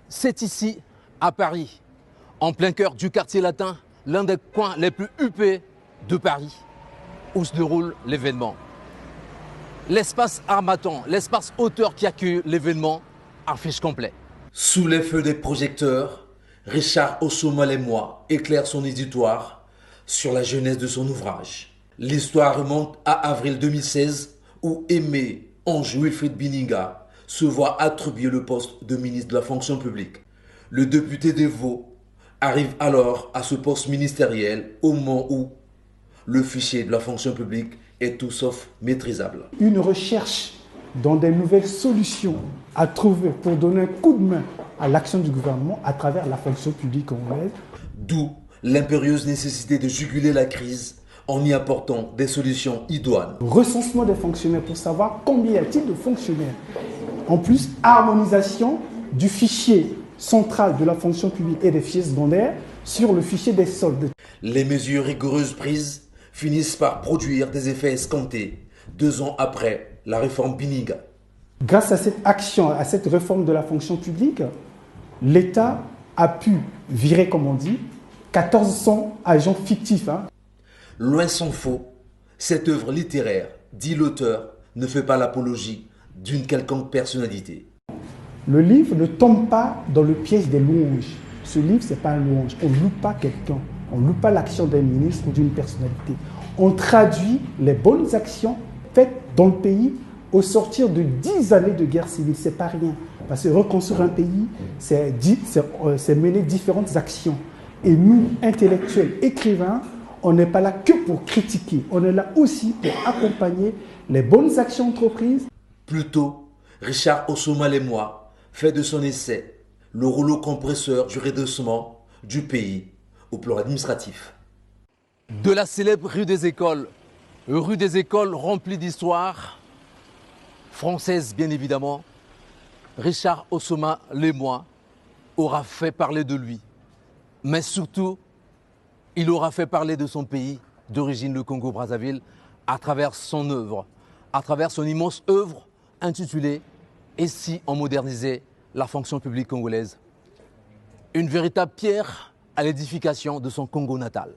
C'est ici, à Paris, en plein cœur du quartier latin, l'un des coins les plus huppés de Paris, où se déroule l'événement. L'espace Harmattan, l'espace hauteur qui accueille l'événement, affiche complet. Sous les feux des projecteurs, Richard Osoma-Lemoy éclaire son éditoire sur la jeunesse de son ouvrage. L'histoire remonte à avril 2016 où Aimé Ange Wilfrid Bininga se voit attribuer le poste de ministre de la fonction publique. Le député des Vaud arrive alors à ce poste ministériel au moment où le fichier de la fonction publique est tout sauf maîtrisable. Une recherche dans des nouvelles solutions à trouver pour donner un coup de main à l'action du gouvernement à travers la fonction publique congolaise. D'où l'impérieuse nécessité de juguler la crise en y apportant des solutions idoines. Recensement des fonctionnaires pour savoir combien y a-t-il de fonctionnaires. En plus, harmonisation du fichier central de la fonction publique et des fichiers secondaires sur le fichier des soldes. Les mesures rigoureuses prises finissent par produire des effets escomptés 2 ans après la réforme Bininga. Grâce à cette action, à cette réforme de la fonction publique, l'État a pu virer, comme on dit, 1400 agents fictifs. Loin s'en faut, cette œuvre littéraire, dit l'auteur, ne fait pas l'apologie d'une quelconque personnalité. Le livre ne tombe pas dans le piège des louanges. Ce livre, ce n'est pas un louange. On ne loue pas quelqu'un. On ne loue pas l'action d'un ministre ou d'une personnalité. On traduit les bonnes actions faites dans le pays au sortir de 10 années de guerre civile. Ce n'est pas rien. Parce que reconstruire un pays, c'est mener différentes actions. Et nous, intellectuels, écrivains, on n'est pas là que pour critiquer. On est là aussi pour accompagner les bonnes actions entreprises. Plutôt, Richard Osoma-Lemoy fait de son essai le rouleau compresseur du redressement du pays au plan administratif. De la célèbre rue des Écoles remplie d'histoire, française bien évidemment, Richard Osoma-Lemoy aura fait parler de lui. Mais surtout, il aura fait parler de son pays d'origine, le Congo-Brazzaville, à travers son œuvre, à travers son immense œuvre intitulée « Et si on modernisait la fonction publique congolaise ?» Une véritable pierre à l'édification de son Congo natal.